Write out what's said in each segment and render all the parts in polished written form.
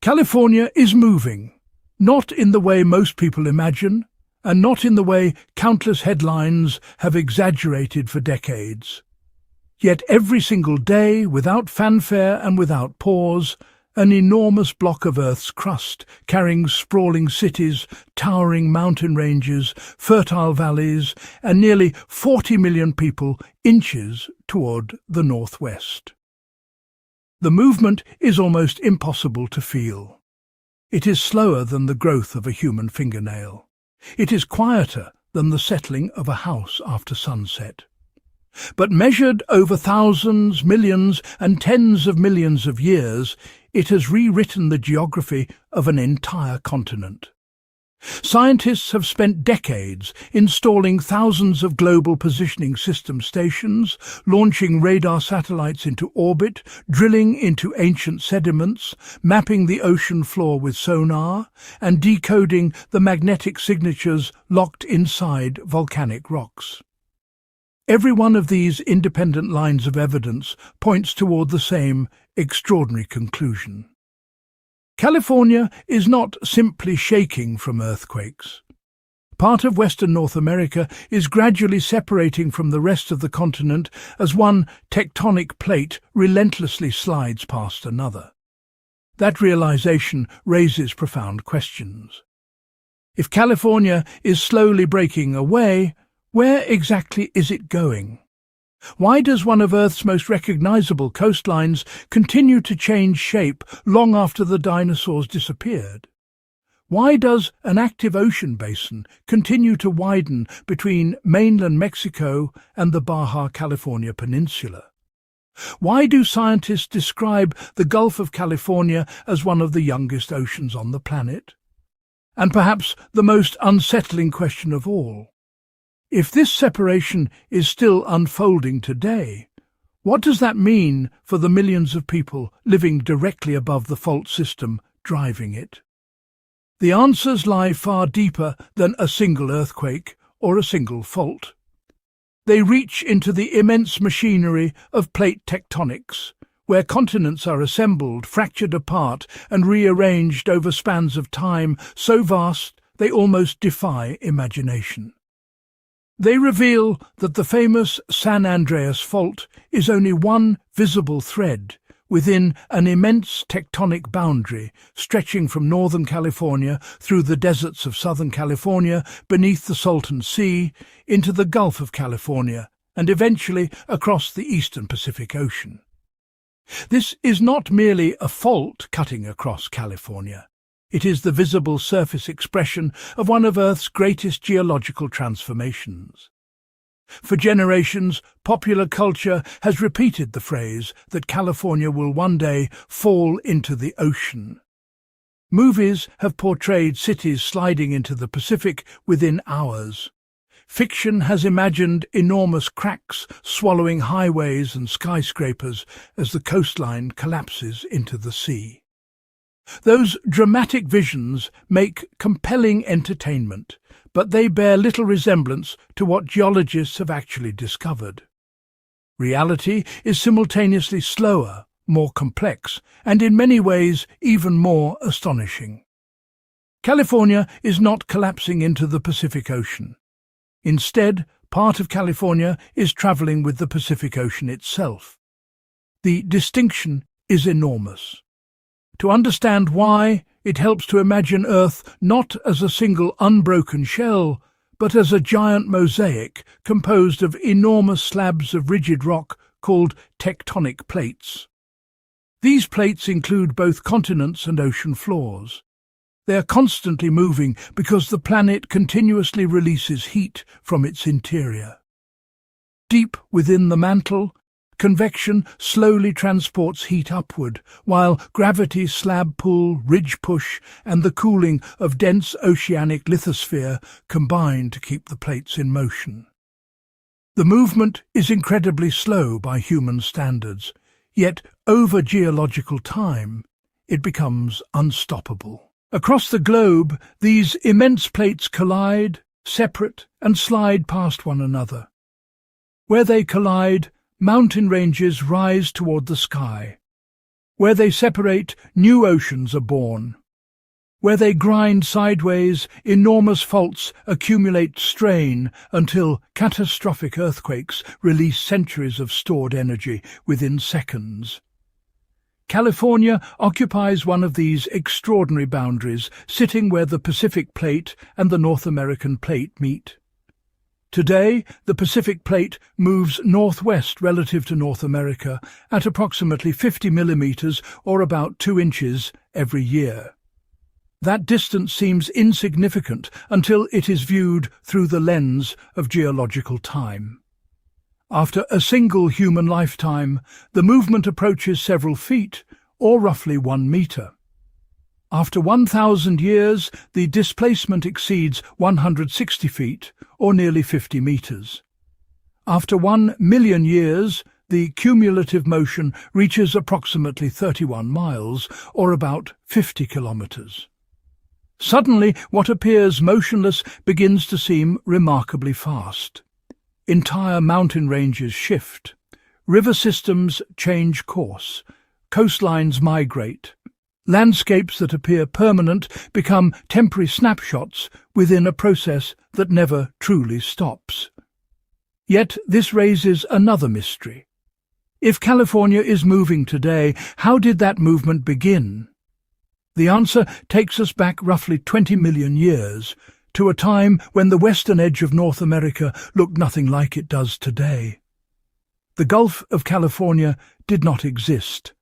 California is moving, not in the way most people imagine, and not in the way countless headlines have exaggerated for decades. Yet every single day, without fanfare and without pause, an enormous block of Earth's crust, carrying sprawling cities, towering mountain ranges, fertile valleys, and nearly 40 million people, inches toward the northwest. The movement is almost impossible to feel. It is slower than the growth of a human fingernail. It is quieter than the settling of a house after sunset. But measured over thousands, millions, and tens of millions of years, it has rewritten the geography of an entire continent. Scientists have spent decades installing thousands of global positioning system stations, launching radar satellites into orbit, drilling into ancient sediments, mapping the ocean floor with sonar, and decoding the magnetic signatures locked inside volcanic rocks. Every one of these independent lines of evidence points toward the same extraordinary conclusion. California is not simply shaking from earthquakes. Part of Western North America is gradually separating from the rest of the continent as one tectonic plate relentlessly slides past another. That realization raises profound questions. If California is slowly breaking away, where exactly is it going? Why does one of Earth's most recognizable coastlines continue to change shape long after the dinosaurs disappeared? Why does an active ocean basin continue to widen between mainland Mexico and the Baja California Peninsula? Why do scientists describe the Gulf of California as one of the youngest oceans on the planet? And perhaps the most unsettling question of all, if this separation is still unfolding today, what does that mean for the millions of people living directly above the fault system driving it? The answers lie far deeper than a single earthquake or a single fault. They reach into the immense machinery of plate tectonics, where continents are assembled, fractured apart, and rearranged over spans of time so vast they almost defy imagination. They reveal that the famous San Andreas Fault is only one visible thread within an immense tectonic boundary stretching from northern California through the deserts of southern California, beneath the Salton Sea, into the Gulf of California, and eventually across the eastern Pacific Ocean. This is not merely a fault cutting across California. It is the visible surface expression of one of Earth's greatest geological transformations. For generations, popular culture has repeated the phrase that California will one day fall into the ocean. Movies have portrayed cities sliding into the Pacific within hours. Fiction has imagined enormous cracks swallowing highways and skyscrapers as the coastline collapses into the sea. Those dramatic visions make compelling entertainment, but they bear little resemblance to what geologists have actually discovered. Reality is simultaneously slower, more complex, and in many ways even more astonishing. California is not collapsing into the Pacific Ocean. Instead, part of California is traveling with the Pacific Ocean itself. The distinction is enormous. To understand why, it helps to imagine Earth not as a single unbroken shell, but as a giant mosaic composed of enormous slabs of rigid rock called tectonic plates. These plates include both continents and ocean floors. They are constantly moving because the planet continuously releases heat from its interior. Deep within the mantle, convection slowly transports heat upward, while gravity, slab pull, ridge push, and the cooling of dense oceanic lithosphere combine to keep the plates in motion. The movement is incredibly slow by human standards, yet over geological time it becomes unstoppable. Across the globe, these immense plates collide, separate, and slide past one another. Where they collide, mountain ranges rise toward the sky. Where they separate, new oceans are born. Where they grind sideways, enormous faults accumulate strain until catastrophic earthquakes release centuries of stored energy within seconds. California occupies one of these extraordinary boundaries, sitting where the Pacific Plate and the North American Plate meet. Today, the Pacific Plate moves northwest relative to North America at approximately 50 millimeters or about 2 inches every year. That distance seems insignificant until it is viewed through the lens of geological time. After a single human lifetime, the movement approaches several feet, or roughly 1 meter. After 1,000 years, the displacement exceeds 160 feet, or nearly 50 meters. After 1 million years, the cumulative motion reaches approximately 31 miles, or about 50 kilometers. Suddenly, what appears motionless begins to seem remarkably fast. Entire mountain ranges shift. River systems change course. Coastlines migrate. Landscapes that appear permanent become temporary snapshots within a process that never truly stops. Yet this raises another mystery. If California is moving today, how did that movement begin? The answer takes us back roughly 20 million years, to a time when the western edge of North America looked nothing like it does today. The Gulf of California did not exist.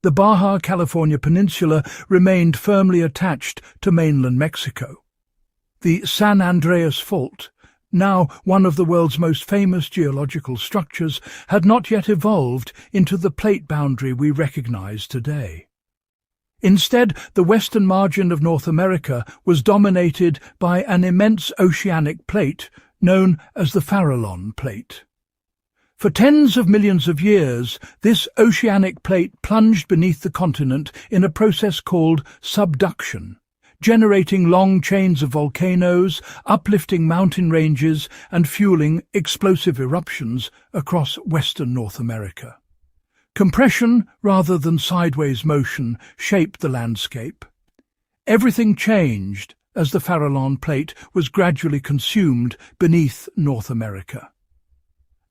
The Baja California Peninsula remained firmly attached to mainland Mexico. The San Andreas Fault, now one of the world's most famous geological structures, had not yet evolved into the plate boundary we recognize today. Instead, the western margin of North America was dominated by an immense oceanic plate known as the Farallon Plate. For tens of millions of years, this oceanic plate plunged beneath the continent in a process called subduction, generating long chains of volcanoes, uplifting mountain ranges, and fueling explosive eruptions across western North America. Compression, rather than sideways motion, shaped the landscape. Everything changed as the Farallon Plate was gradually consumed beneath North America.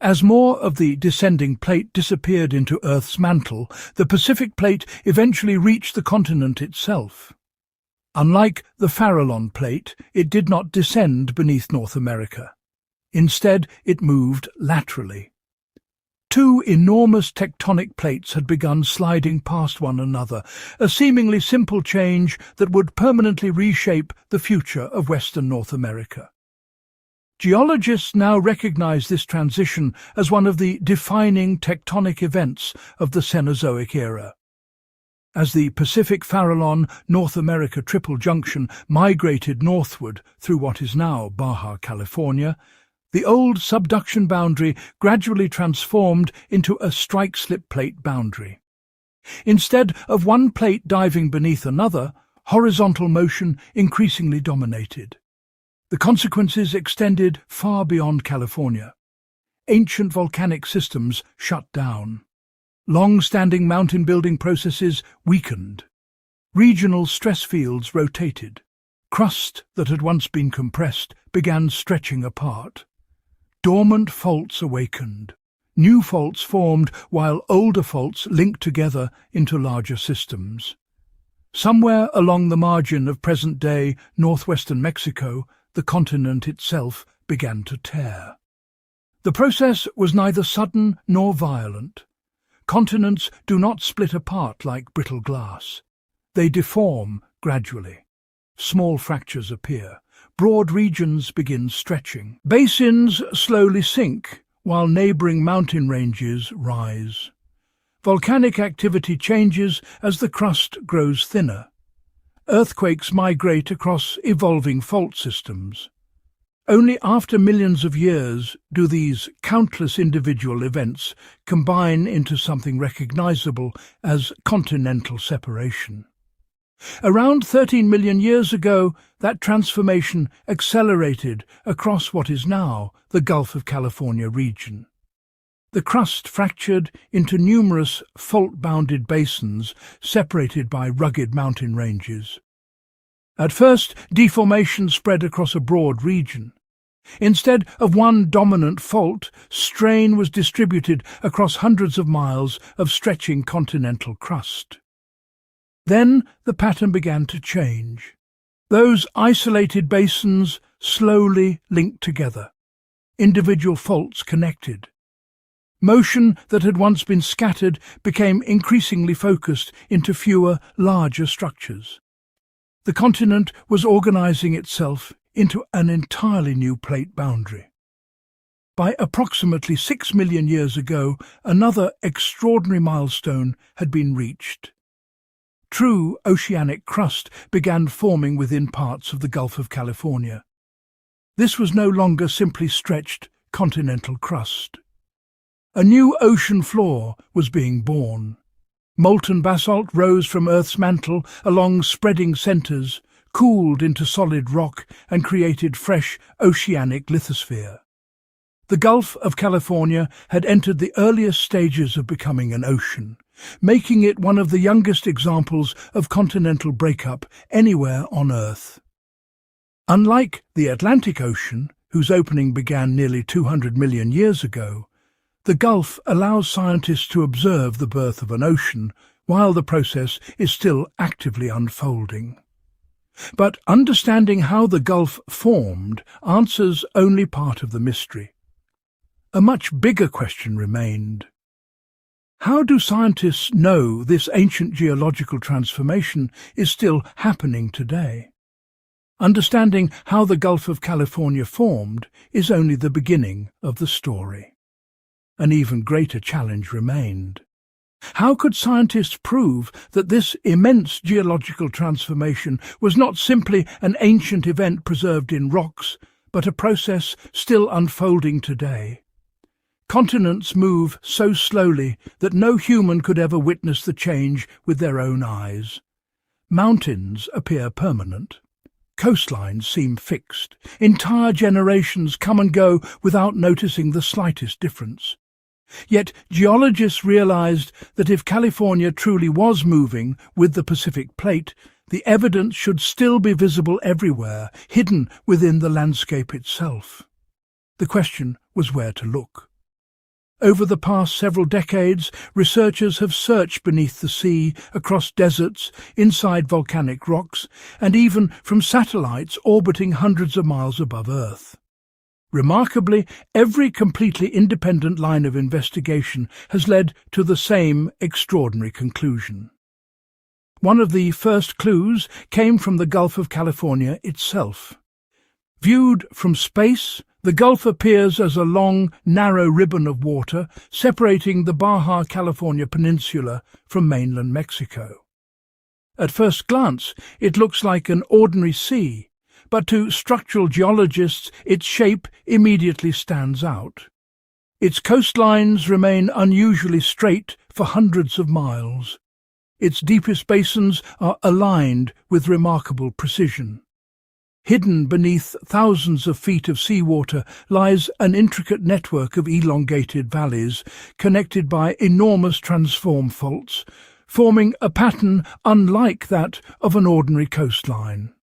As more of the descending plate disappeared into Earth's mantle, the Pacific Plate eventually reached the continent itself. Unlike the Farallon Plate, it did not descend beneath North America. Instead, it moved laterally. Two enormous tectonic plates had begun sliding past one another, a seemingly simple change that would permanently reshape the future of western North America. Geologists now recognize this transition as one of the defining tectonic events of the Cenozoic era. As the Pacific Farallon North America triple junction migrated northward through what is now Baja California, the old subduction boundary gradually transformed into a strike-slip plate boundary. Instead of one plate diving beneath another, horizontal motion increasingly dominated. The consequences extended far beyond California. Ancient volcanic systems shut down. Long-standing mountain-building processes weakened. Regional stress fields rotated. Crust that had once been compressed began stretching apart. Dormant faults awakened. New faults formed while older faults linked together into larger systems. Somewhere along the margin of present-day northwestern Mexico, the continent itself began to tear. The process was neither sudden nor violent. Continents do not split apart like brittle glass. They deform gradually. Small fractures appear. Broad regions begin stretching. Basins slowly sink, while neighboring mountain ranges rise. Volcanic activity changes as the crust grows thinner. Earthquakes migrate across evolving fault systems. Only after millions of years do these countless individual events combine into something recognizable as continental separation. Around 13 million years ago, that transformation accelerated across what is now the Gulf of California region. The crust fractured into numerous fault-bounded basins separated by rugged mountain ranges. At first, deformation spread across a broad region. Instead of one dominant fault, strain was distributed across hundreds of miles of stretching continental crust. Then the pattern began to change. Those isolated basins slowly linked together. Individual faults connected. Motion that had once been scattered became increasingly focused into fewer, larger structures. The continent was organizing itself into an entirely new plate boundary. By approximately 6 million years ago, another extraordinary milestone had been reached. True oceanic crust began forming within parts of the Gulf of California. This was no longer simply stretched continental crust. A new ocean floor was being born. Molten basalt rose from Earth's mantle along spreading centers, cooled into solid rock and created fresh oceanic lithosphere. The Gulf of California had entered the earliest stages of becoming an ocean, making it one of the youngest examples of continental breakup anywhere on Earth. Unlike the Atlantic Ocean, whose opening began nearly 200 million years ago, the Gulf allows scientists to observe the birth of an ocean while the process is still actively unfolding. But understanding how the Gulf formed answers only part of the mystery. A much bigger question remained. How do scientists know this ancient geological transformation is still happening today? Understanding how the Gulf of California formed is only the beginning of the story. An even greater challenge remained. How could scientists prove that this immense geological transformation was not simply an ancient event preserved in rocks, but a process still unfolding today? Continents move so slowly that no human could ever witness the change with their own eyes. Mountains appear permanent. Coastlines seem fixed. Entire generations come and go without noticing the slightest difference. Yet geologists realized that if California truly was moving with the Pacific Plate, the evidence should still be visible everywhere, hidden within the landscape itself. The question was where to look. Over the past several decades, researchers have searched beneath the sea, across deserts, inside volcanic rocks, and even from satellites orbiting hundreds of miles above Earth. Remarkably, every completely independent line of investigation has led to the same extraordinary conclusion. One of the first clues came from the Gulf of California itself. Viewed from space, the Gulf appears as a long, narrow ribbon of water separating the Baja California Peninsula from mainland Mexico. At first glance, it looks like an ordinary sea, but to structural geologists its shape immediately stands out. Its coastlines remain unusually straight for hundreds of miles. Its deepest basins are aligned with remarkable precision. Hidden beneath thousands of feet of seawater lies an intricate network of elongated valleys connected by enormous transform faults, forming a pattern unlike that of an ordinary coastline.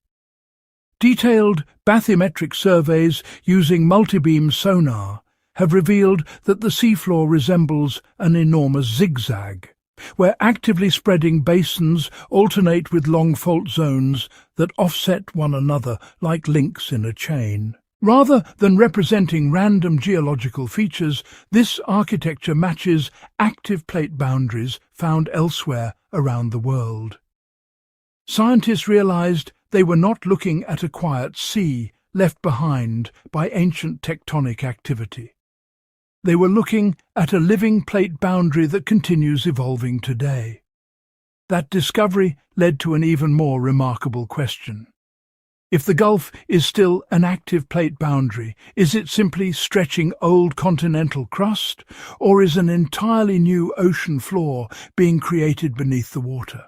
Detailed bathymetric surveys using multibeam sonar have revealed that the seafloor resembles an enormous zigzag, where actively spreading basins alternate with long fault zones that offset one another like links in a chain. Rather than representing random geological features, this architecture matches active plate boundaries found elsewhere around the world. Scientists realized they were not looking at a quiet sea left behind by ancient tectonic activity. They were looking at a living plate boundary that continues evolving today. That discovery led to an even more remarkable question. If the Gulf is still an active plate boundary, is it simply stretching old continental crust, or is an entirely new ocean floor being created beneath the water?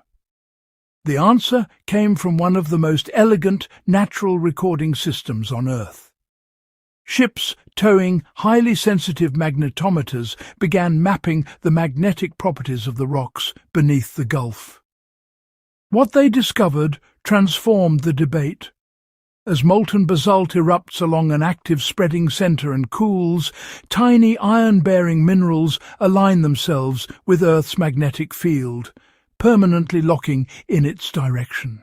The answer came from one of the most elegant natural recording systems on Earth. Ships towing highly sensitive magnetometers began mapping the magnetic properties of the rocks beneath the Gulf. What they discovered transformed the debate. As molten basalt erupts along an active spreading center and cools, tiny iron-bearing minerals align themselves with Earth's magnetic field, permanently locking in its direction.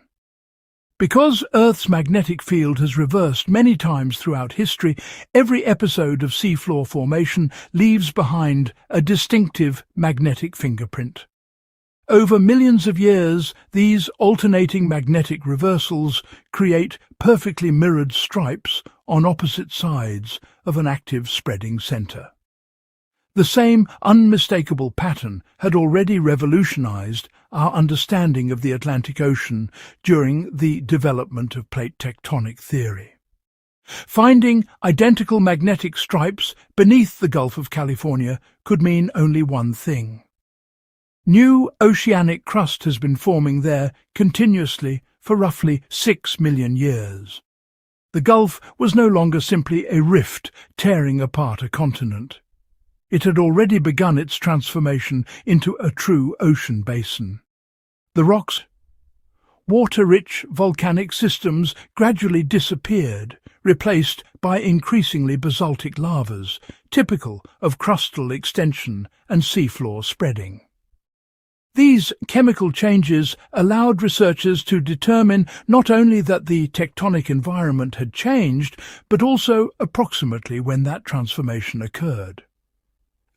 Because Earth's magnetic field has reversed many times throughout history, every episode of seafloor formation leaves behind a distinctive magnetic fingerprint. Over millions of years, these alternating magnetic reversals create perfectly mirrored stripes on opposite sides of an active spreading center. The same unmistakable pattern had already revolutionized our understanding of the Atlantic Ocean during the development of plate tectonic theory. Finding identical magnetic stripes beneath the Gulf of California could mean only one thing. New oceanic crust has been forming there continuously for roughly 6 million years. The Gulf was no longer simply a rift tearing apart a continent. It had already begun its transformation into a true ocean basin. The rocks, water-rich volcanic systems, gradually disappeared, replaced by increasingly basaltic lavas, typical of crustal extension and seafloor spreading. These chemical changes allowed researchers to determine not only that the tectonic environment had changed, but also approximately when that transformation occurred.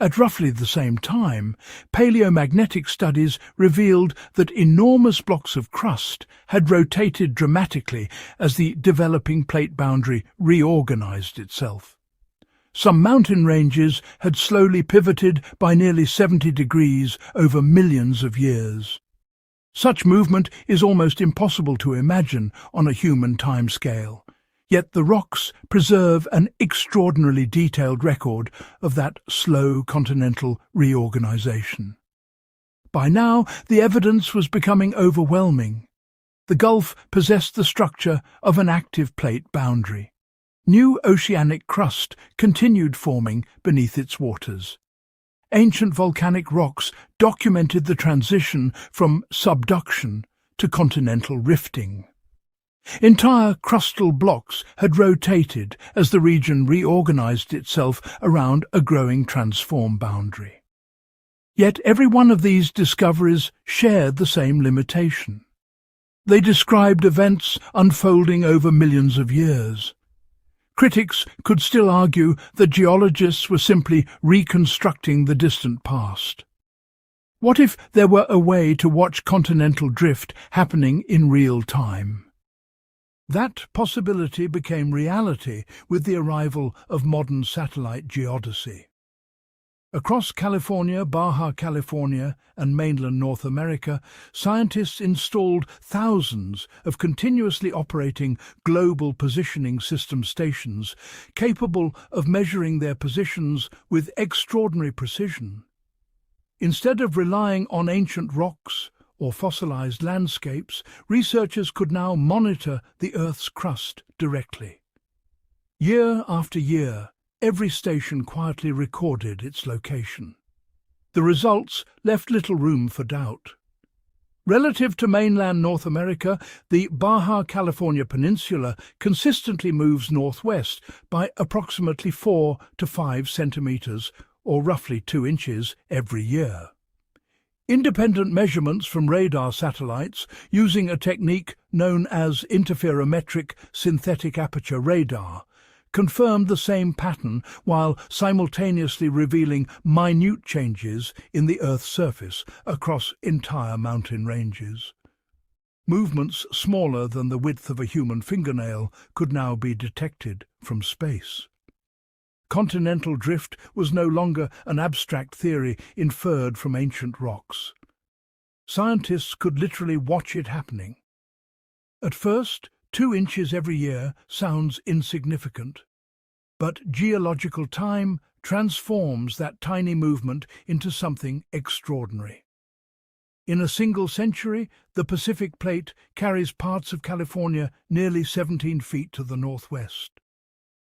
At roughly the same time, paleomagnetic studies revealed that enormous blocks of crust had rotated dramatically as the developing plate boundary reorganized itself. Some mountain ranges had slowly pivoted by nearly 70 degrees over millions of years. Such movement is almost impossible to imagine on a human timescale. Yet the rocks preserve an extraordinarily detailed record of that slow continental reorganization. By now, the evidence was becoming overwhelming. The Gulf possessed the structure of an active plate boundary. New oceanic crust continued forming beneath its waters. Ancient volcanic rocks documented the transition from subduction to continental rifting. Entire crustal blocks had rotated as the region reorganized itself around a growing transform boundary. Yet every one of these discoveries shared the same limitation. They described events unfolding over millions of years. Critics could still argue that geologists were simply reconstructing the distant past. What if there were a way to watch continental drift happening in real time? That possibility became reality with the arrival of modern satellite geodesy. Across California, Baja California, and mainland North America, scientists installed thousands of continuously operating global positioning system stations capable of measuring their positions with extraordinary precision. Instead of relying on ancient rocks or fossilized landscapes, researchers could now monitor the Earth's crust directly. Year after year, every station quietly recorded its location. The results left little room for doubt. Relative to mainland North America, the Baja California Peninsula consistently moves northwest by approximately 4 to 5 centimeters, or roughly 2 inches, every year. Independent measurements from radar satellites using a technique known as interferometric synthetic aperture radar confirmed the same pattern while simultaneously revealing minute changes in the Earth's surface across entire mountain ranges. Movements smaller than the width of a human fingernail could now be detected from space. Continental drift was no longer an abstract theory inferred from ancient rocks. Scientists could literally watch it happening. At first, 2 inches every year sounds insignificant, but geological time transforms that tiny movement into something extraordinary. In a single century, the Pacific Plate carries parts of California nearly 17 feet to the northwest.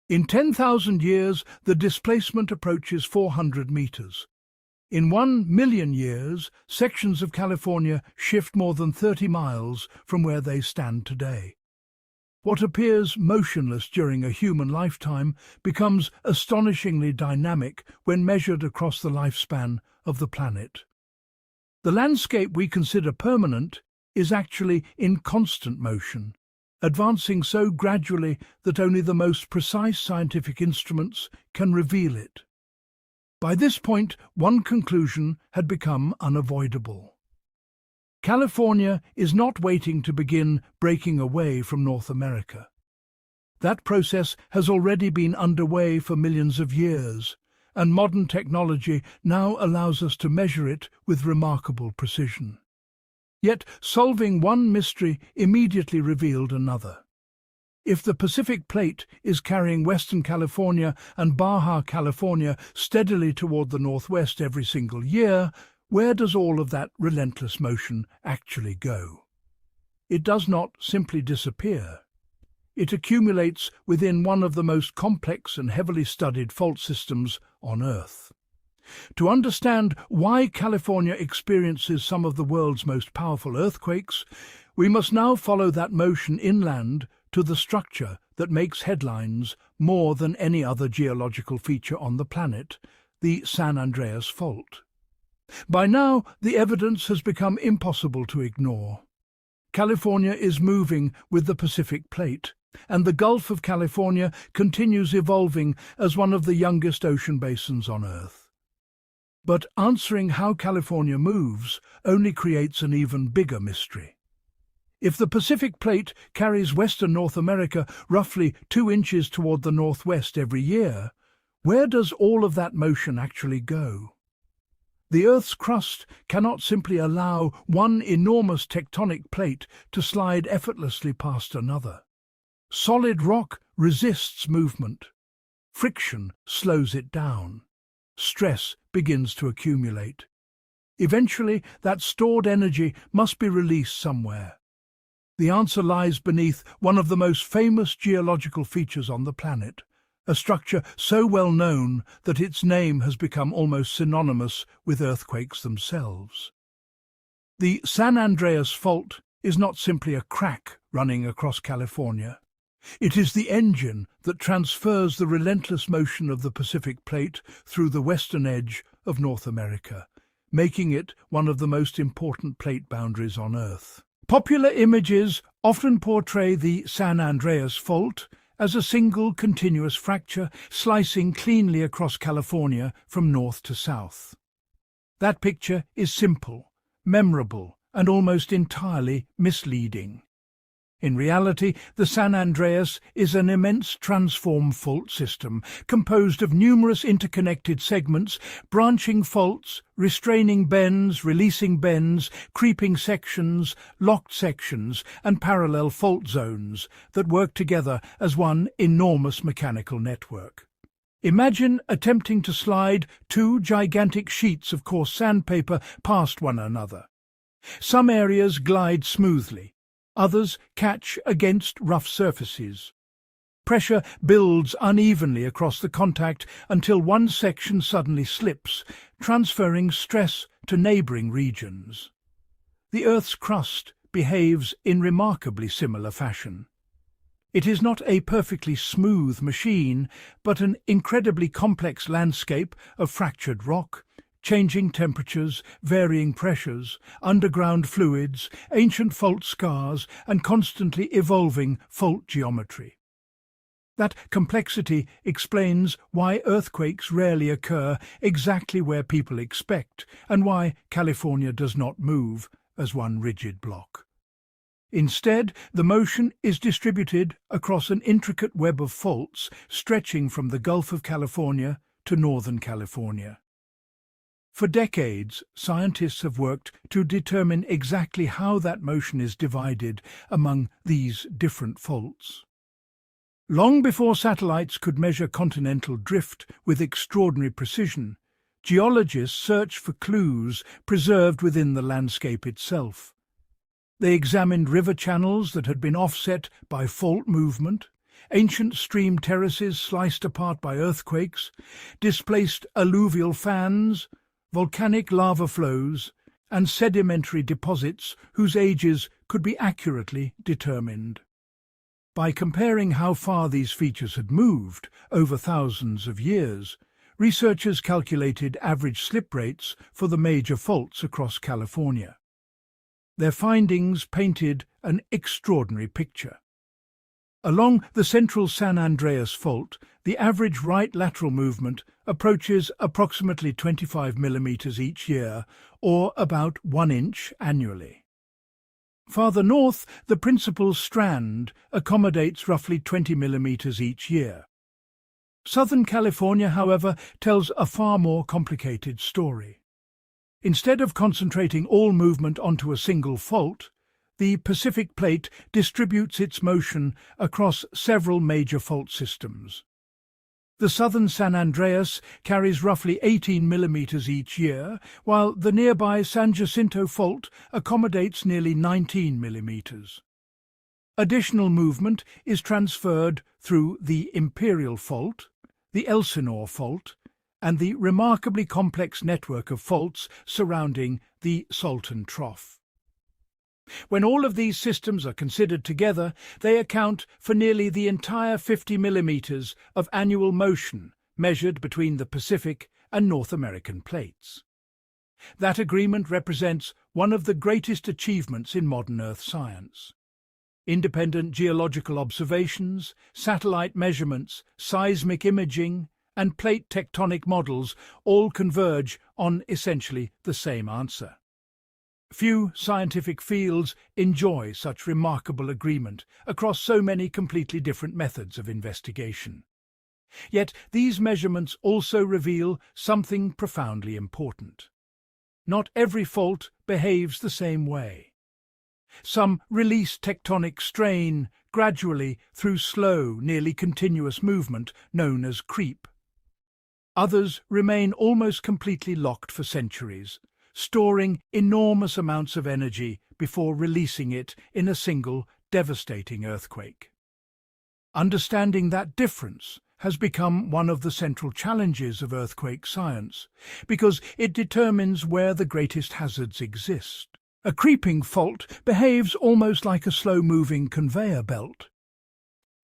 In 10,000 years, the displacement approaches 400 meters. In 1 million years, sections of California shift more than 30 miles from where they stand today. What appears motionless during a human lifetime becomes astonishingly dynamic when measured across the lifespan of the planet. The landscape we consider permanent is actually in constant motion, advancing so gradually that only the most precise scientific instruments can reveal it. By this point, one conclusion had become unavoidable. California is not waiting to begin breaking away from North America. That process has already been underway for millions of years, and modern technology now allows us to measure it with remarkable precision. Yet solving one mystery immediately revealed another. If the Pacific Plate is carrying Western California and Baja California steadily toward the northwest every single year, where does all of that relentless motion actually go? It does not simply disappear. It accumulates within one of the most complex and heavily studied fault systems on Earth. To understand why California experiences some of the world's most powerful earthquakes, we must now follow that motion inland to the structure that makes headlines more than any other geological feature on the planet, the San Andreas Fault. By now, the evidence has become impossible to ignore. California is moving with the Pacific Plate, and the Gulf of California continues evolving as one of the youngest ocean basins on Earth. But answering how California moves only creates an even bigger mystery. If the Pacific Plate carries Western North America roughly 2 inches toward the northwest every year, where does all of that motion actually go? The Earth's crust cannot simply allow one enormous tectonic plate to slide effortlessly past another. Solid rock resists movement. Friction slows it down. Stress begins to accumulate. Eventually, that stored energy must be released somewhere. The answer lies beneath one of the most famous geological features on the planet, a structure so well known that its name has become almost synonymous with earthquakes themselves. The San Andreas Fault is not simply a crack running across California. It is the engine that transfers the relentless motion of the Pacific Plate through the western edge of North America, making it one of the most important plate boundaries on Earth. Popular images often portray the San Andreas Fault as a single continuous fracture slicing cleanly across California from north to south. That picture is simple, memorable, and almost entirely misleading. In reality, the San Andreas is an immense transform fault system composed of numerous interconnected segments, branching faults, restraining bends, releasing bends, creeping sections, locked sections, and parallel fault zones that work together as one enormous mechanical network. Imagine attempting to slide 2 gigantic sheets of coarse sandpaper past one another. Some areas glide smoothly. Others catch against rough surfaces. Pressure builds unevenly across the contact until one section suddenly slips, transferring stress to neighboring regions. The Earth's crust behaves in remarkably similar fashion. It is not a perfectly smooth machine, but an incredibly complex landscape of fractured rock, changing temperatures, varying pressures, underground fluids, ancient fault scars, and constantly evolving fault geometry. That complexity explains why earthquakes rarely occur exactly where people expect, and why California does not move as one rigid block. Instead, the motion is distributed across an intricate web of faults stretching from the Gulf of California to Northern California. For decades, scientists have worked to determine exactly how that motion is divided among these different faults. Long before satellites could measure continental drift with extraordinary precision, geologists searched for clues preserved within the landscape itself. They examined river channels that had been offset by fault movement, Ancient stream terraces sliced apart by earthquakes, displaced alluvial fans, volcanic lava flows, and sedimentary deposits whose ages could be accurately determined. By comparing how far these features had moved over thousands of years, researchers calculated average slip rates for the major faults across California. Their findings painted an extraordinary picture. Along the central San Andreas Fault, the average right lateral movement approaches approximately 25 millimeters each year, or about 1 inch annually. Farther north, the principal strand accommodates roughly 20 millimeters each year. Southern California, however, tells a far more complicated story. Instead of concentrating all movement onto a single fault, the Pacific Plate distributes its motion across several major fault systems. The southern San Andreas carries roughly 18 millimeters each year, while the nearby San Jacinto Fault accommodates nearly 19 millimeters. Additional movement is transferred through the Imperial Fault, the Elsinore Fault, and the remarkably complex network of faults surrounding the Salton Trough. When all of these systems are considered together, they account for nearly the entire 50 millimeters of annual motion measured between the Pacific and North American plates. That agreement represents one of the greatest achievements in modern Earth science. Independent geological observations, satellite measurements, seismic imaging, and plate tectonic models all converge on essentially the same answer. Few scientific fields enjoy such remarkable agreement across so many completely different methods of investigation. Yet these measurements also reveal something profoundly important. Not every fault behaves the same way. Some release tectonic strain gradually through slow, nearly continuous movement known as creep. Others remain almost completely locked for centuries, storing enormous amounts of energy before releasing it in a single devastating earthquake. Understanding that difference has become one of the central challenges of earthquake science, because it determines where the greatest hazards exist. A creeping fault behaves almost like a slow-moving conveyor belt.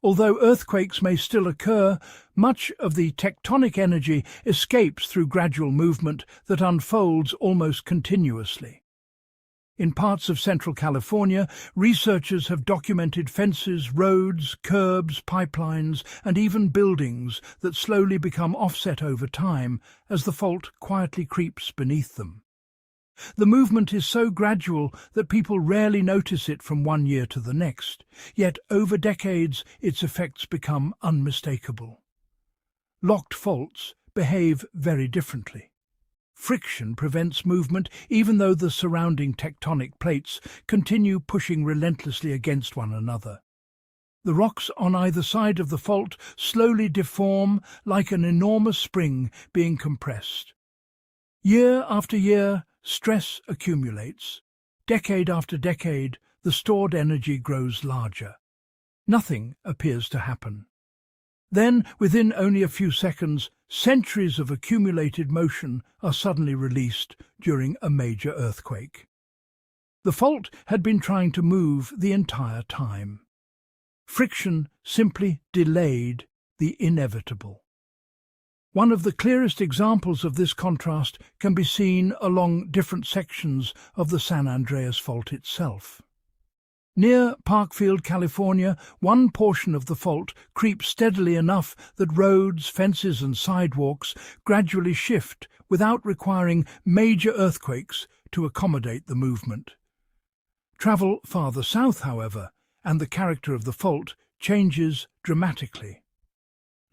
Although earthquakes may still occur, much of the tectonic energy escapes through gradual movement that unfolds almost continuously. In parts of Central California, researchers have documented fences, roads, curbs, pipelines, and even buildings that slowly become offset over time as the fault quietly creeps beneath them. The movement is so gradual that people rarely notice it from one year to the next, yet over decades its effects become unmistakable. Locked faults behave very differently. Friction prevents movement even though the surrounding tectonic plates continue pushing relentlessly against one another. The rocks on either side of the fault slowly deform like an enormous spring being compressed. Year after year, stress accumulates. Decade after decade, the stored energy grows larger. Nothing appears to happen. Then, within only a few seconds, centuries of accumulated motion are suddenly released during a major earthquake. The fault had been trying to move the entire time. Friction simply delayed the inevitable. One of the clearest examples of this contrast can be seen along different sections of the San Andreas Fault itself. Near Parkfield, California, one portion of the fault creeps steadily enough that roads, fences and sidewalks gradually shift without requiring major earthquakes to accommodate the movement. Travel farther south, however, and the character of the fault changes dramatically.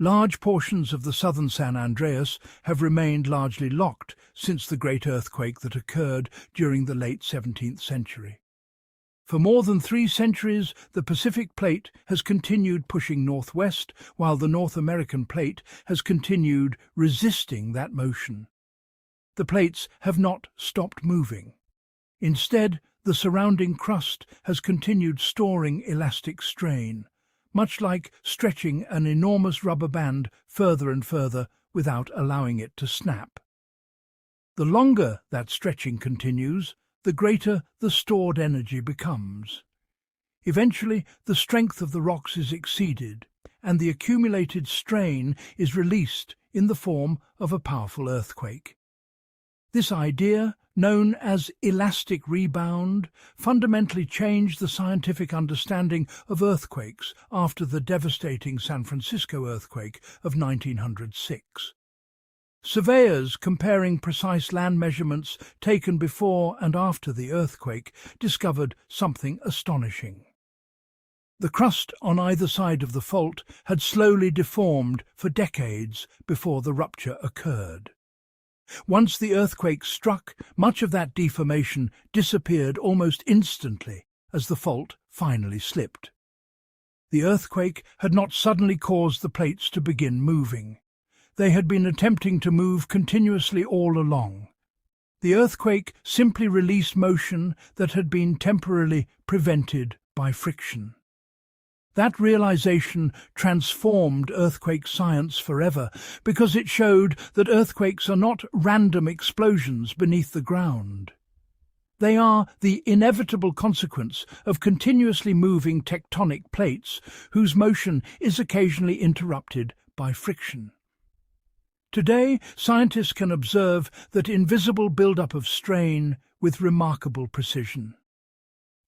Large portions of the southern San Andreas have remained largely locked since the great earthquake that occurred during the late 17th century. For more than 3 centuries, the Pacific Plate has continued pushing northwest, while the North American Plate has continued resisting that motion. The plates have not stopped moving. Instead, the surrounding crust has continued storing elastic strain, much like stretching an enormous rubber band further and further without allowing it to snap. The longer that stretching continues, the greater the stored energy becomes. Eventually, the strength of the rocks is exceeded, and the accumulated strain is released in the form of a powerful earthquake. This idea, known as elastic rebound, fundamentally changed the scientific understanding of earthquakes after the devastating San Francisco earthquake of 1906. Surveyors comparing precise land measurements taken before and after the earthquake discovered something astonishing. The crust on either side of the fault had slowly deformed for decades before the rupture occurred. Once the earthquake struck, much of that deformation disappeared almost instantly as the fault finally slipped. The earthquake had not suddenly caused the plates to begin moving. They had been attempting to move continuously all along. The earthquake simply released motion that had been temporarily prevented by friction. That realization transformed earthquake science forever because it showed that earthquakes are not random explosions beneath the ground. They are the inevitable consequence of continuously moving tectonic plates whose motion is occasionally interrupted by friction. Today, scientists can observe that invisible buildup of strain with remarkable precision.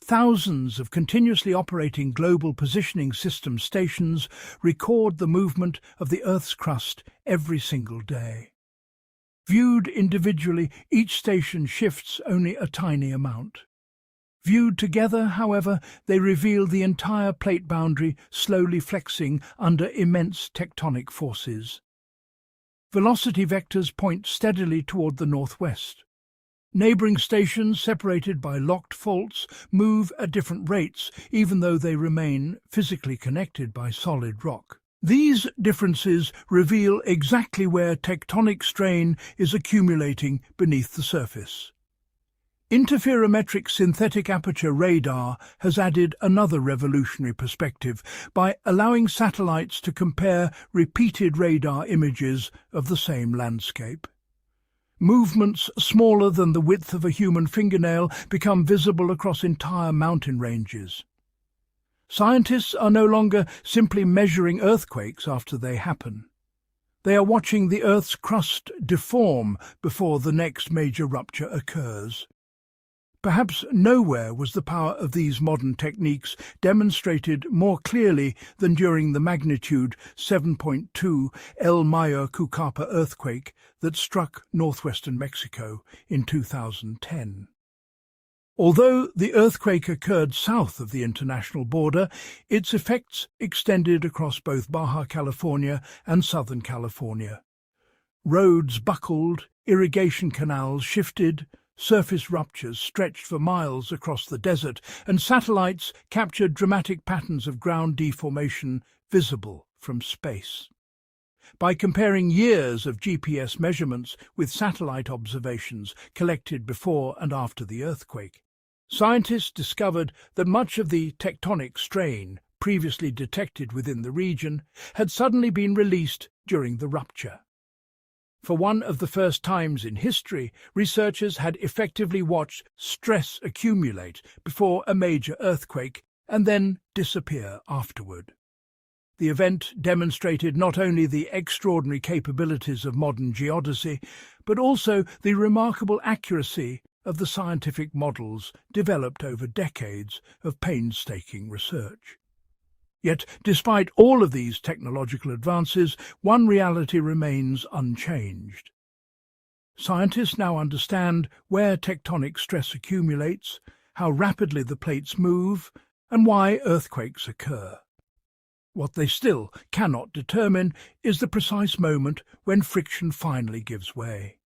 Thousands of continuously operating global positioning system stations record the movement of the Earth's crust every single day. Viewed individually, each station shifts only a tiny amount. Viewed together, however, they reveal the entire plate boundary slowly flexing under immense tectonic forces. Velocity vectors point steadily toward the northwest. Neighbouring stations, separated by locked faults, move at different rates, even though they remain physically connected by solid rock. These differences reveal exactly where tectonic strain is accumulating beneath the surface. Interferometric synthetic aperture radar has added another revolutionary perspective by allowing satellites to compare repeated radar images of the same landscape. Movements smaller than the width of a human fingernail become visible across entire mountain ranges. Scientists are no longer simply measuring earthquakes after they happen. They are watching the Earth's crust deform before the next major rupture occurs. Perhaps nowhere was the power of these modern techniques demonstrated more clearly than during the magnitude 7.2 El Mayor Cucapa earthquake that struck northwestern Mexico in 2010. Although the earthquake occurred south of the international border, its effects extended across both Baja California and Southern California. Roads buckled, irrigation canals shifted, surface ruptures stretched for miles across the desert, and satellites captured dramatic patterns of ground deformation visible from space. By comparing years of GPS measurements with satellite observations collected before and after the earthquake, scientists discovered that much of the tectonic strain previously detected within the region had suddenly been released during the rupture. For one of the first times in history, researchers had effectively watched stress accumulate before a major earthquake and then disappear afterward. The event demonstrated not only the extraordinary capabilities of modern geodesy, but also the remarkable accuracy of the scientific models developed over decades of painstaking research. Yet, despite all of these technological advances, one reality remains unchanged. Scientists now understand where tectonic stress accumulates, how rapidly the plates move, and why earthquakes occur. What they still cannot determine is the precise moment when friction finally gives way.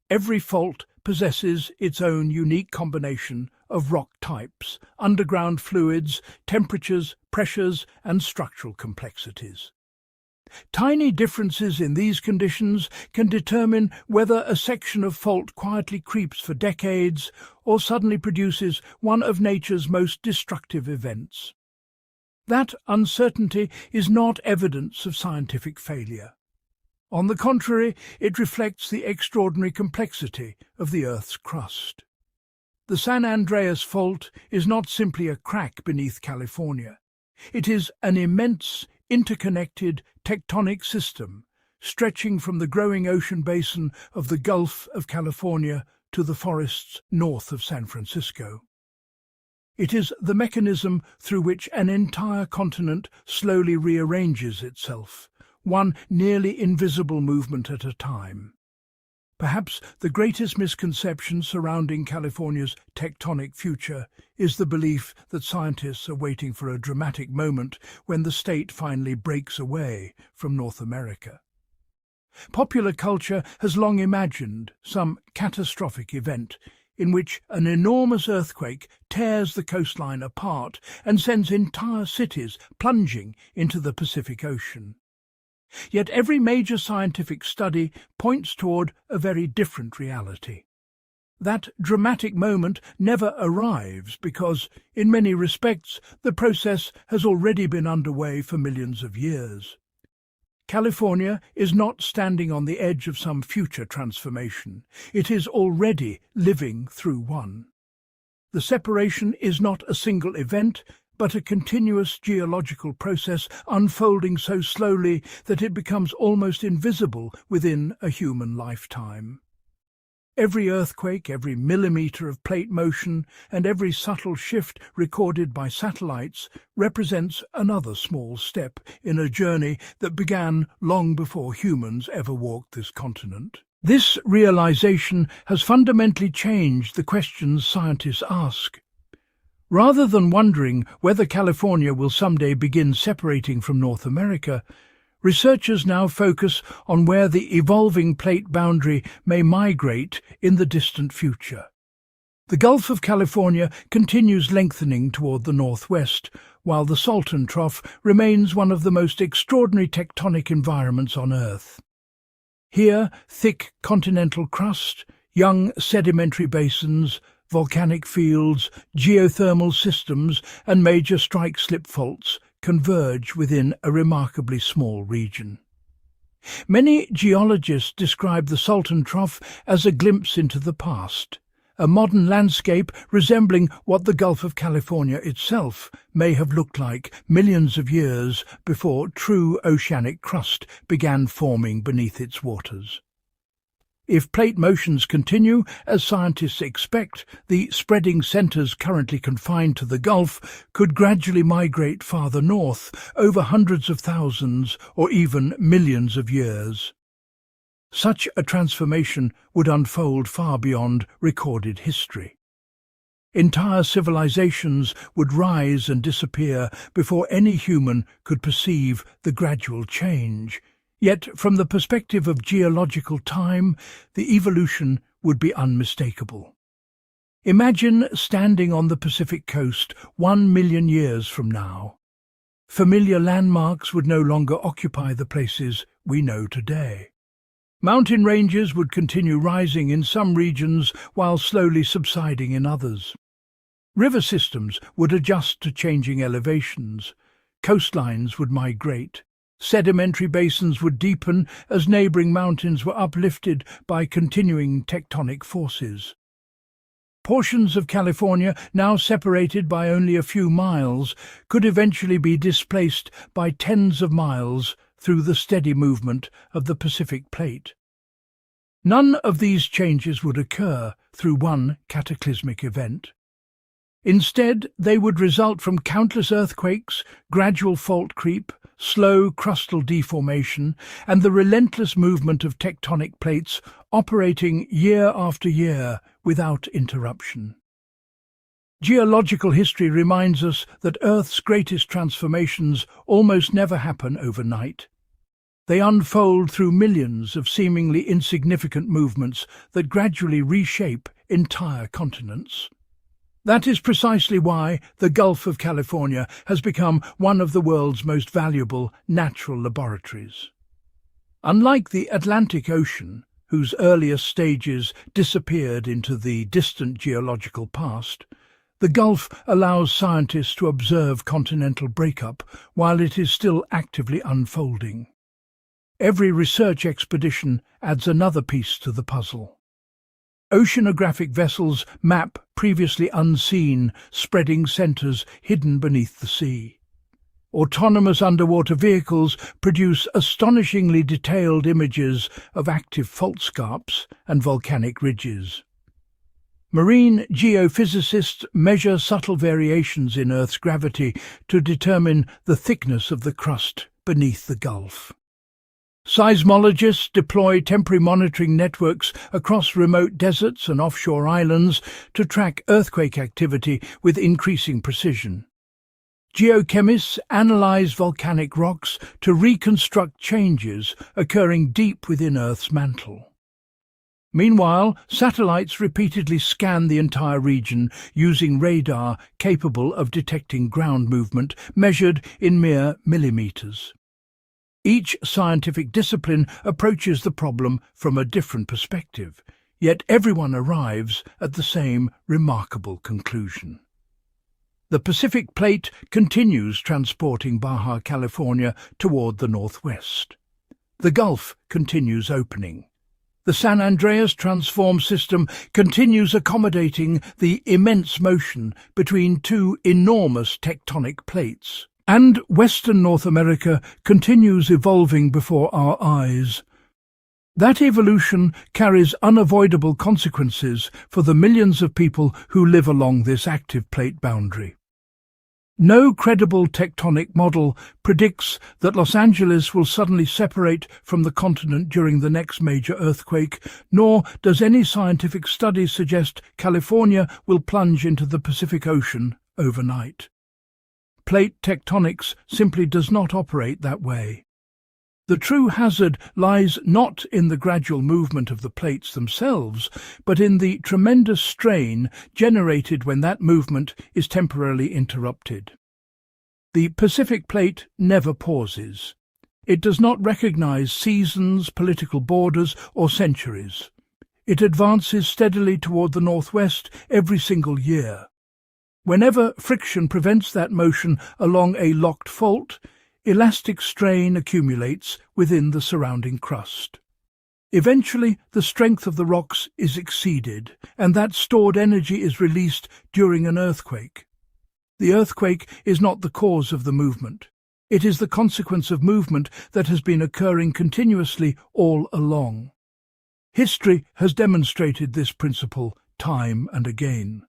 Every fault possesses its own unique combination of rock types, underground fluids, temperatures, pressures, and structural complexities. Tiny differences in these conditions can determine whether a section of fault quietly creeps for decades or suddenly produces one of nature's most destructive events. That uncertainty is not evidence of scientific failure. On the contrary, it reflects the extraordinary complexity of the Earth's crust. The San Andreas Fault is not simply a crack beneath California. It is an immense, interconnected tectonic system stretching from the growing ocean basin of the Gulf of California to the forests north of San Francisco. It is the mechanism through which an entire continent slowly rearranges itself, one nearly invisible movement at a time. Perhaps the greatest misconception surrounding California's tectonic future is the belief that scientists are waiting for a dramatic moment when the state finally breaks away from North America. Popular culture has long imagined some catastrophic event in which an enormous earthquake tears the coastline apart and sends entire cities plunging into the Pacific Ocean. Yet every major scientific study points toward a very different reality. That dramatic moment never arrives because, in many respects, the process has already been underway for millions of years. California is not standing on the edge of some future transformation. It is already living through one. The separation is not a single event, but a continuous geological process unfolding so slowly that it becomes almost invisible within a human lifetime. Every earthquake, every millimeter of plate motion, and every subtle shift recorded by satellites represents another small step in a journey that began long before humans ever walked this continent. This realization has fundamentally changed the questions scientists ask. Rather than wondering whether California will someday begin separating from North America, researchers now focus on where the evolving plate boundary may migrate in the distant future. The Gulf of California continues lengthening toward the northwest, while the Salton Trough remains one of the most extraordinary tectonic environments on Earth. Here, thick continental crust, young sedimentary basins, volcanic fields, geothermal systems, and major strike-slip faults converge within a remarkably small region. Many geologists describe the Salton Trough as a glimpse into the past, a modern landscape resembling what the Gulf of California itself may have looked like millions of years before true oceanic crust began forming beneath its waters. If plate motions continue, as scientists expect, the spreading centres currently confined to the Gulf could gradually migrate farther north over hundreds of thousands or even millions of years. Such a transformation would unfold far beyond recorded history. Entire civilizations would rise and disappear before any human could perceive the gradual change. Yet, from the perspective of geological time, the evolution would be unmistakable. Imagine standing on the Pacific coast 1 million years from now. Familiar landmarks would no longer occupy the places we know today. Mountain ranges would continue rising in some regions while slowly subsiding in others. River systems would adjust to changing elevations. Coastlines would migrate. Sedimentary basins would deepen as neighbouring mountains were uplifted by continuing tectonic forces. Portions of California, now separated by only a few miles, could eventually be displaced by tens of miles through the steady movement of the Pacific Plate. None of these changes would occur through one cataclysmic event. Instead, they would result from countless earthquakes, gradual fault creep, slow crustal deformation, and the relentless movement of tectonic plates operating year after year without interruption. Geological history reminds us that Earth's greatest transformations almost never happen overnight. They unfold through millions of seemingly insignificant movements that gradually reshape entire continents. That is precisely why the Gulf of California has become one of the world's most valuable natural laboratories. Unlike the Atlantic Ocean, whose earliest stages disappeared into the distant geological past, The Gulf allows scientists to observe continental breakup while it is still actively unfolding. Every research expedition adds another piece to the puzzle. Oceanographic vessels map previously unseen spreading centers hidden beneath the sea. Autonomous underwater vehicles produce astonishingly detailed images of active fault scarps and volcanic ridges. Marine geophysicists measure subtle variations in Earth's gravity to determine the thickness of the crust beneath the Gulf. Seismologists deploy temporary monitoring networks across remote deserts and offshore islands to track earthquake activity with increasing precision. Geochemists analyze volcanic rocks to reconstruct changes occurring deep within Earth's mantle. Meanwhile, satellites repeatedly scan the entire region using radar capable of detecting ground movement measured in mere millimeters. Each scientific discipline approaches the problem from a different perspective, yet everyone arrives at the same remarkable conclusion. The Pacific Plate continues transporting Baja California toward the northwest. The Gulf continues opening. The San Andreas transform system continues accommodating the immense motion between two enormous tectonic plates. And Western North America continues evolving before our eyes. That evolution carries unavoidable consequences for the millions of people who live along this active plate boundary. No credible tectonic model predicts that Los Angeles will suddenly separate from the continent during the next major earthquake, nor does any scientific study suggest California will plunge into the Pacific Ocean overnight. Plate tectonics simply does not operate that way. The true hazard lies not in the gradual movement of the plates themselves, but in the tremendous strain generated when that movement is temporarily interrupted. The Pacific Plate never pauses. It does not recognize seasons, political borders, or centuries. It advances steadily toward the northwest every single year. Whenever friction prevents that motion along a locked fault, elastic strain accumulates within the surrounding crust. Eventually, the strength of the rocks is exceeded, and that stored energy is released during an earthquake. The earthquake is not the cause of the movement. It is the consequence of movement that has been occurring continuously all along. History has demonstrated this principle time and again.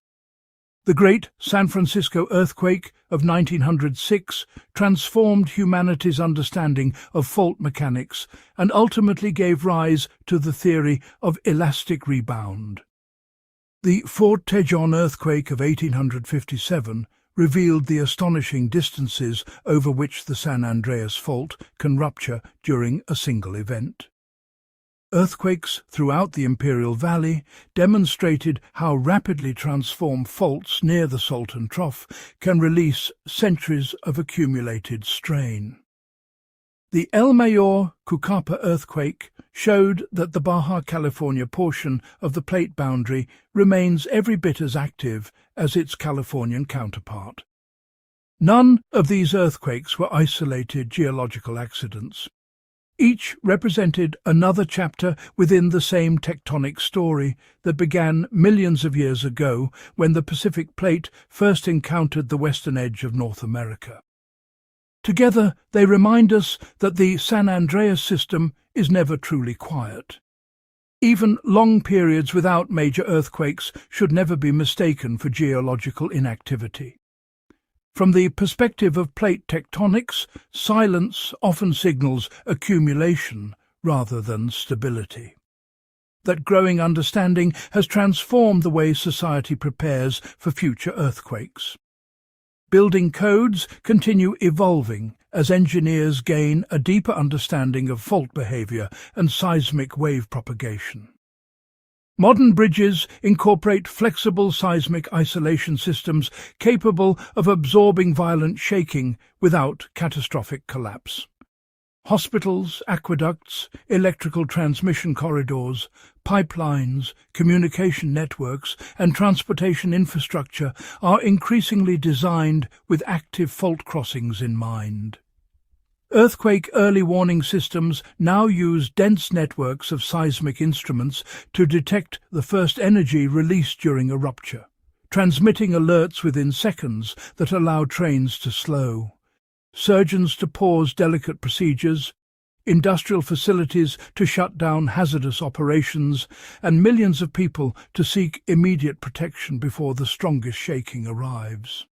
The Great San Francisco earthquake of 1906 transformed humanity's understanding of fault mechanics and ultimately gave rise to the theory of elastic rebound. The Fort Tejon earthquake of 1857 revealed the astonishing distances over which the San Andreas Fault can rupture during a single event. Earthquakes throughout the Imperial Valley demonstrated how rapidly transformed faults near the Salton Trough can release centuries of accumulated strain. The El Mayor Cucapa earthquake showed that the Baja California portion of the plate boundary remains every bit as active as its Californian counterpart. None of these earthquakes were isolated geological accidents. Each represented another chapter within the same tectonic story that began millions of years ago when the Pacific Plate first encountered the western edge of North America. Together, they remind us that the San Andreas system is never truly quiet. Even long periods without major earthquakes should never be mistaken for geological inactivity. From the perspective of plate tectonics, silence often signals accumulation rather than stability. That growing understanding has transformed the way society prepares for future earthquakes. Building codes continue evolving as engineers gain a deeper understanding of fault behavior and seismic wave propagation. Modern bridges incorporate flexible seismic isolation systems capable of absorbing violent shaking without catastrophic collapse. Hospitals, aqueducts, electrical transmission corridors, pipelines, communication networks, and transportation infrastructure are increasingly designed with active fault crossings in mind. Earthquake early warning systems now use dense networks of seismic instruments to detect the first energy released during a rupture, transmitting alerts within seconds that allow trains to slow, surgeons to pause delicate procedures, industrial facilities to shut down hazardous operations, and millions of people to seek immediate protection before the strongest shaking arrives.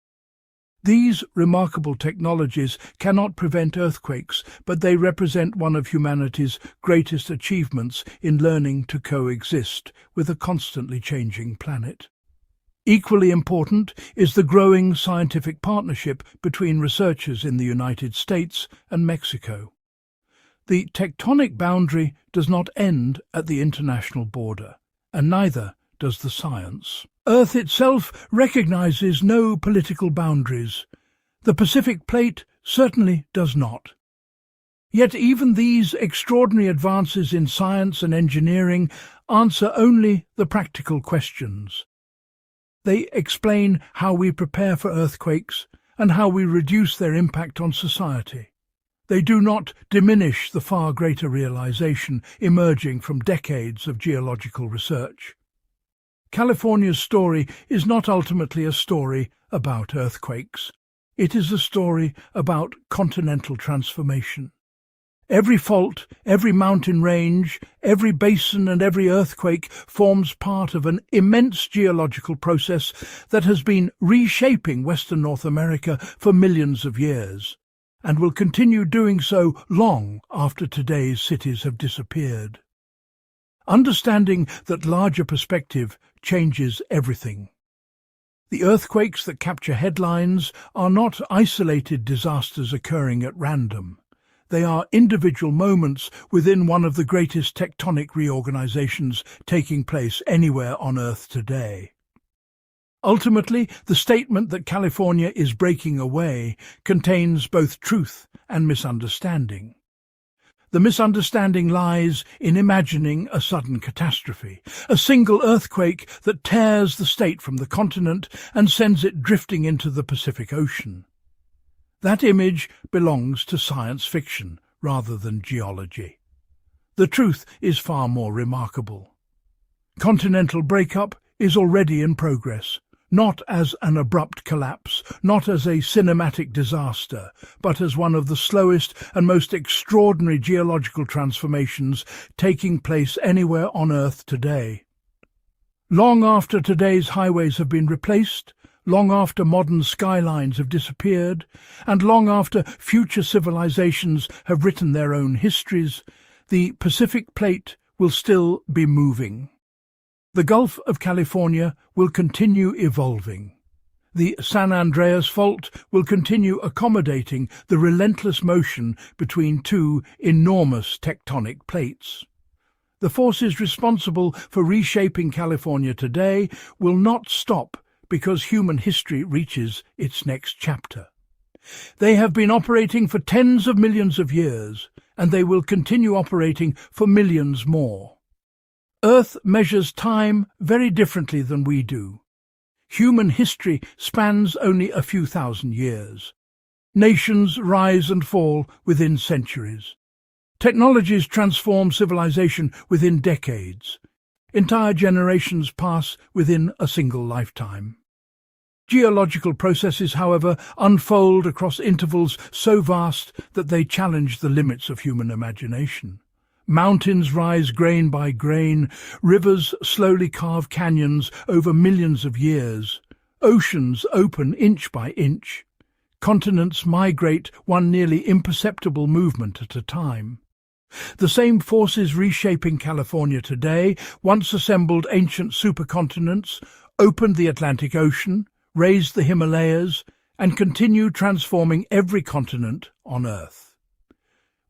These remarkable technologies cannot prevent earthquakes, but they represent one of humanity's greatest achievements in learning to coexist with a constantly changing planet. Equally important is the growing scientific partnership between researchers in the United States and Mexico. The tectonic boundary does not end at the international border, and neither does the science. Earth itself recognizes no political boundaries. The Pacific Plate certainly does not. Yet even these extraordinary advances in science and engineering answer only the practical questions. They explain how we prepare for earthquakes and how we reduce their impact on society. They do not diminish the far greater realization emerging from decades of geological research. California's story is not ultimately a story about earthquakes. It is a story about continental transformation. Every fault, every mountain range, every basin and every earthquake forms part of an immense geological process that has been reshaping Western North America for millions of years, and will continue doing so long after today's cities have disappeared. Understanding that larger perspective changes everything. The earthquakes that capture headlines are not isolated disasters occurring at random. They are individual moments within one of the greatest tectonic reorganizations taking place anywhere on Earth today. Ultimately, the statement that California is breaking away contains both truth and misunderstanding. The misunderstanding lies in imagining a sudden catastrophe, a single earthquake that tears the state from the continent and sends it drifting into the Pacific Ocean. That image belongs to science fiction rather than geology. The truth is far more remarkable. Continental breakup is already in progress, not as an abrupt collapse, not as a cinematic disaster, but as one of the slowest and most extraordinary geological transformations taking place anywhere on Earth today. Long after today's highways have been replaced, long after modern skylines have disappeared, and long after future civilizations have written their own histories, the Pacific Plate will still be moving. The Gulf of California will continue evolving. The San Andreas Fault will continue accommodating the relentless motion between two enormous tectonic plates. The forces responsible for reshaping California today will not stop because human history reaches its next chapter. They have been operating for tens of millions of years, and they will continue operating for millions more. Earth measures time very differently than we do. Human history spans only a few thousand years. Nations rise and fall within centuries. Technologies transform civilization within decades. Entire generations pass within a single lifetime. Geological processes, however, unfold across intervals so vast that they challenge the limits of human imagination. Mountains rise grain by grain, rivers slowly carve canyons over millions of years, oceans open inch by inch, continents migrate one nearly imperceptible movement at a time. The same forces reshaping California today once assembled ancient supercontinents, opened the Atlantic Ocean, raised the Himalayas, and continue transforming every continent on Earth.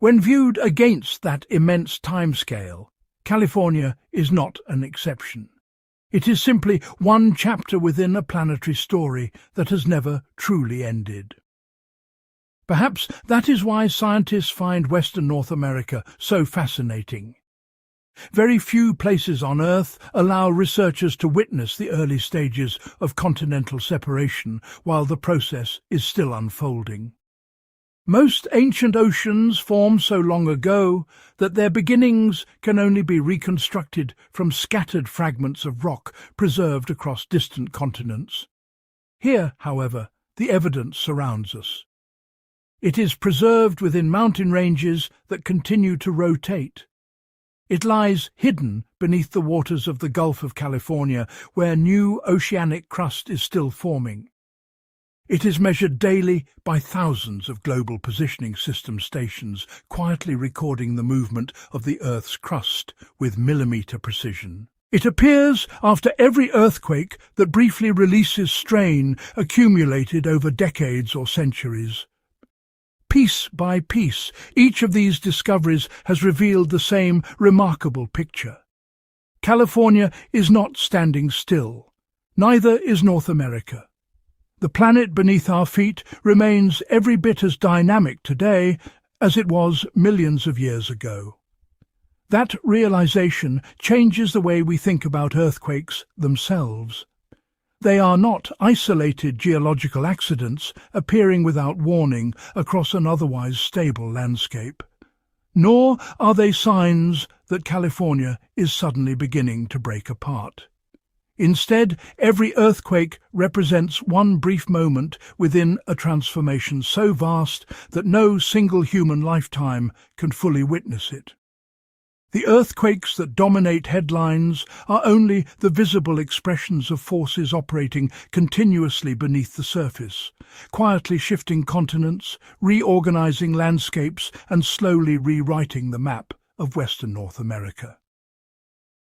When viewed against that immense timescale, California is not an exception. It is simply one chapter within a planetary story that has never truly ended. Perhaps that is why scientists find Western North America so fascinating. Very few places on Earth allow researchers to witness the early stages of continental separation while the process is still unfolding. Most ancient oceans formed so long ago that their beginnings can only be reconstructed from scattered fragments of rock preserved across distant continents. Here, however, the evidence surrounds us. It is preserved within mountain ranges that continue to rotate. It lies hidden beneath the waters of the Gulf of California, where new oceanic crust is still forming. It is measured daily by thousands of global positioning system stations, quietly recording the movement of the Earth's crust with millimeter precision. It appears after every earthquake that briefly releases strain accumulated over decades or centuries. Piece by piece, each of these discoveries has revealed the same remarkable picture. California is not standing still. Neither is North America. The planet beneath our feet remains every bit as dynamic today as it was millions of years ago. That realization changes the way we think about earthquakes themselves. They are not isolated geological accidents appearing without warning across an otherwise stable landscape. Nor are they signs that California is suddenly beginning to break apart. Instead, every earthquake represents one brief moment within a transformation so vast that no single human lifetime can fully witness it. The earthquakes that dominate headlines are only the visible expressions of forces operating continuously beneath the surface, quietly shifting continents, reorganizing landscapes, and slowly rewriting the map of Western North America.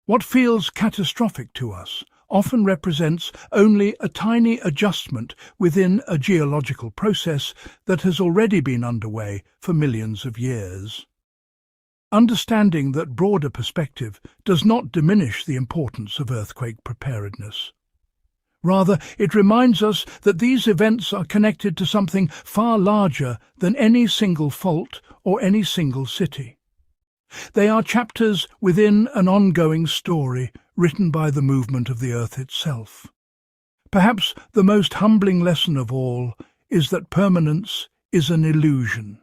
What feels catastrophic to us often represents only a tiny adjustment within a geological process that has already been underway for millions of years. Understanding that broader perspective does not diminish the importance of earthquake preparedness. Rather, it reminds us that these events are connected to something far larger than any single fault or any single city. They are chapters within an ongoing story written by the movement of the Earth itself. Perhaps the most humbling lesson of all is that permanence is an illusion.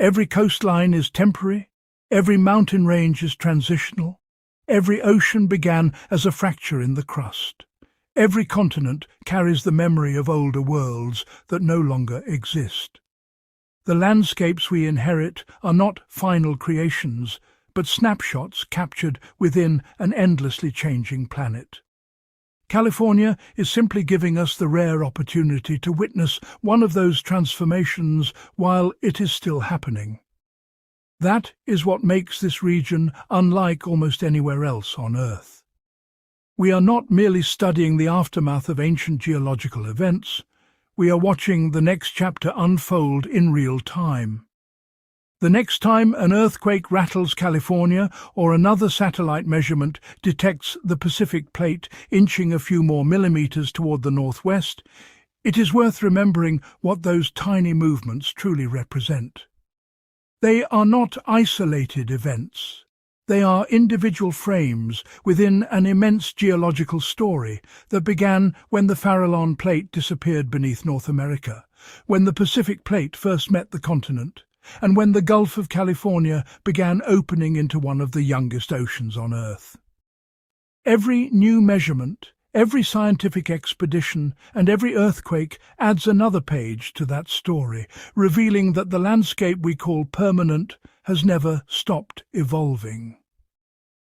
Every coastline is temporary, every mountain range is transitional, every ocean began as a fracture in the crust. Every continent carries the memory of older worlds that no longer exist. The landscapes we inherit are not final creations, but snapshots captured within an endlessly changing planet. California is simply giving us the rare opportunity to witness one of those transformations while it is still happening. That is what makes this region unlike almost anywhere else on Earth. We are not merely studying the aftermath of ancient geological events, we are watching the next chapter unfold in real time. The next time an earthquake rattles California or another satellite measurement detects the Pacific plate inching a few more millimeters toward the northwest, it is worth remembering what those tiny movements truly represent. They are not isolated events. They are individual frames within an immense geological story that began when the Farallon Plate disappeared beneath North America, when the Pacific Plate first met the continent, and when the Gulf of California began opening into one of the youngest oceans on Earth. Every new measurement, every scientific expedition, and every earthquake adds another page to that story, revealing that the landscape we call permanent has never stopped evolving.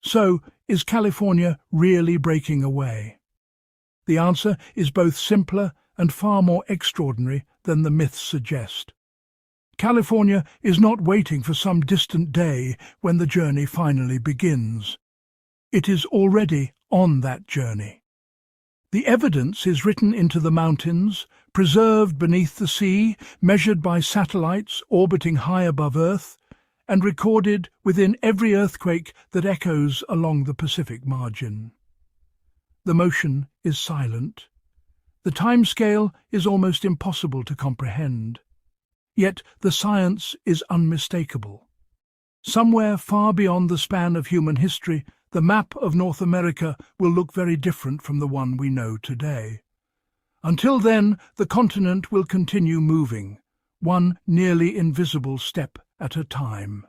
So, is California really breaking away? The answer is both simpler and far more extraordinary than the myths suggest. California is not waiting for some distant day when the journey finally begins. It is already on that journey. The evidence is written into the mountains, preserved beneath the sea, measured by satellites orbiting high above Earth, and recorded within every earthquake that echoes along the Pacific margin. The motion is silent. The timescale is almost impossible to comprehend. Yet the science is unmistakable. Somewhere far beyond the span of human history, the map of North America will look very different from the one we know today. Until then, the continent will continue moving, one nearly invisible step at a time.